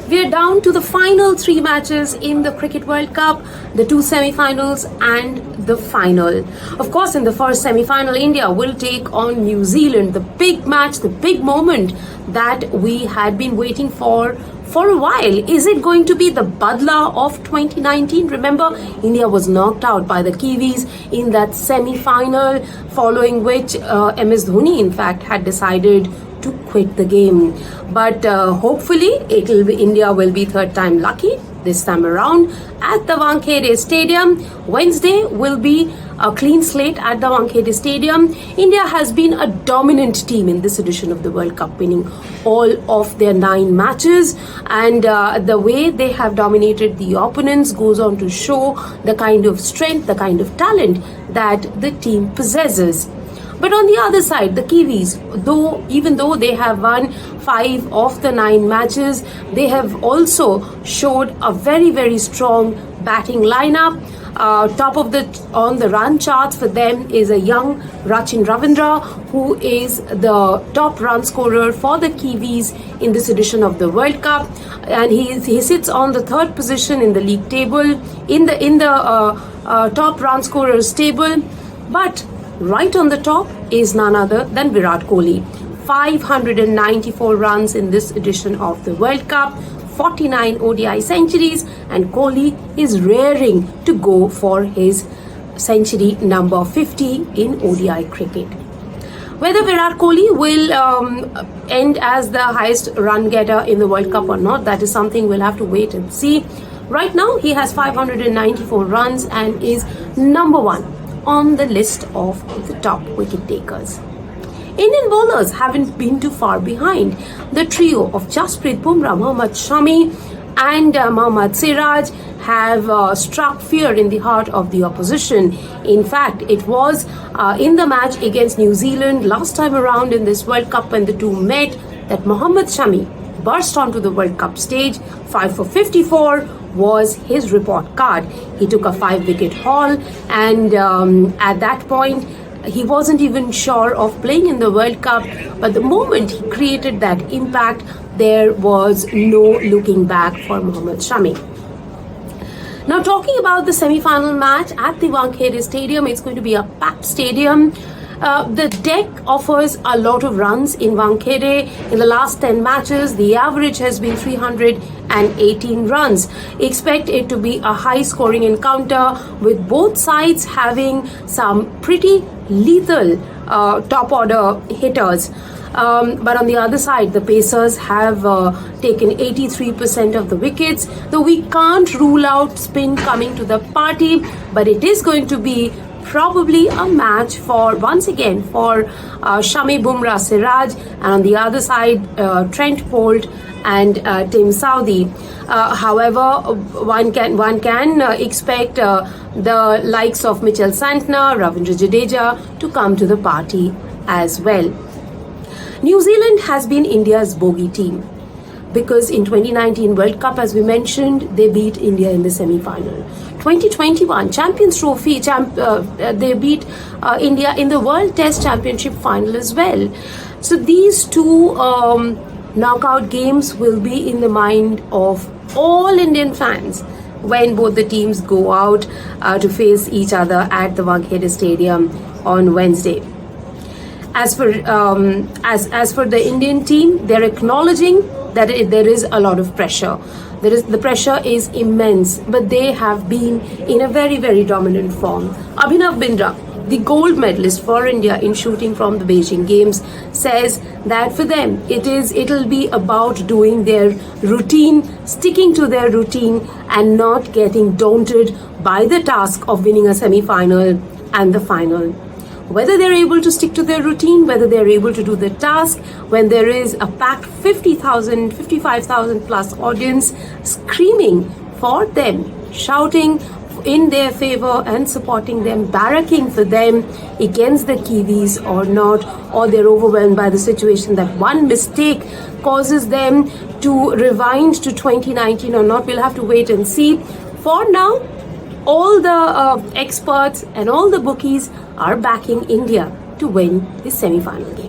We are down to the final three matches in the Cricket World Cup, the two semi-finals and the final. Of course, in the first semi-final, India will take on New Zealand, the big match, the big moment that we had been waiting for a while. Is it going to be the Badla of 2019? Remember, India was knocked out by the Kiwis in that semi-final, following which MS Dhoni, in fact, had decided to quit the game. But hopefully India will be third time lucky this time around at the Wankhede Stadium. Wednesday will be a clean slate at the Wankhede Stadium. India has been a dominant team in this edition of the World Cup, winning all of their 9 matches, and the way they have dominated the opponents goes on to show the kind of strength, the kind of talent that the team possesses. But on the other side, the Kiwis, even though they have won 5 of the 9 matches, they have also showed a very, very strong batting lineup. Top of on the run charts for them is a young Rachin Ravindra, who is the top run scorer for the Kiwis in this edition of the World Cup, and he sits on the 3rd position in the league table, in the top run scorers table. But right on the top is none other than Virat Kohli. 594 runs in this edition of the World Cup, 49 ODI centuries, and Kohli is raring to go for his century number 50 in ODI cricket. Whether Virat Kohli will end as the highest run getter in the World Cup or not, that is something we'll have to wait and see. Right now, he has 594 runs and is number 1 on the list of the top wicket takers. Indian bowlers haven't been too far behind. The trio of Jasprit Bumrah, Mohammad Shami and Mohammad Siraj have struck fear in the heart of the opposition. In fact, it was in the match against New Zealand last time around in this World Cup when the two met that Mohammad Shami burst onto the World Cup stage. 5 for 54 was his report card. He took a 5-wicket haul, and at that point he wasn't even sure of playing in the World Cup, but the moment he created that impact, there was no looking back for Mohammad Shami. Now, talking about the semi-final match at the Wankhede Stadium, it's going to be a packed stadium. The deck offers a lot of runs in Wankhede. In the last 10 matches, the average has been 318 runs. Expect it to be a high-scoring encounter, with both sides having some pretty lethal top-order hitters. But on the other side, the Pacers have taken 83% of the wickets. Though we can't rule out spin coming to the party, but it is going to be probably a match once again for Shami, Bumrah, Siraj, and on the other side Trent Bolt and Tim Southee. However, one can expect the likes of Mitchell Santner, Ravindra Jadeja to come to the party as well. New Zealand has been India's bogey team, because in 2019 World Cup, as we mentioned, they beat India in the semi-final. 2021 Champions Trophy, they beat India in the World Test Championship final as well. So these two knockout games will be in the mind of all Indian fans when both the teams go out to face each other at the Wankhede Stadium on Wednesday. As for the Indian team, they're acknowledging that there is a lot of pressure. The pressure is immense, but they have been in a very, very dominant form. Abhinav Bindra, the gold medalist for India in shooting from the Beijing Games, says that for them it'll be about doing their routine, sticking to their routine, and not getting daunted by the task of winning a semi-final and the final. Whether they're able to stick to their routine, whether they're able to do the task when there is a packed 50,000, 55,000 plus audience screaming for them, shouting in their favor and supporting them, barracking for them against the Kiwis or not, or they're overwhelmed by the situation that one mistake causes them to rewind to 2019 or not, we'll have to wait and see. For now, all the experts and all the bookies are backing India to win this semi-final game.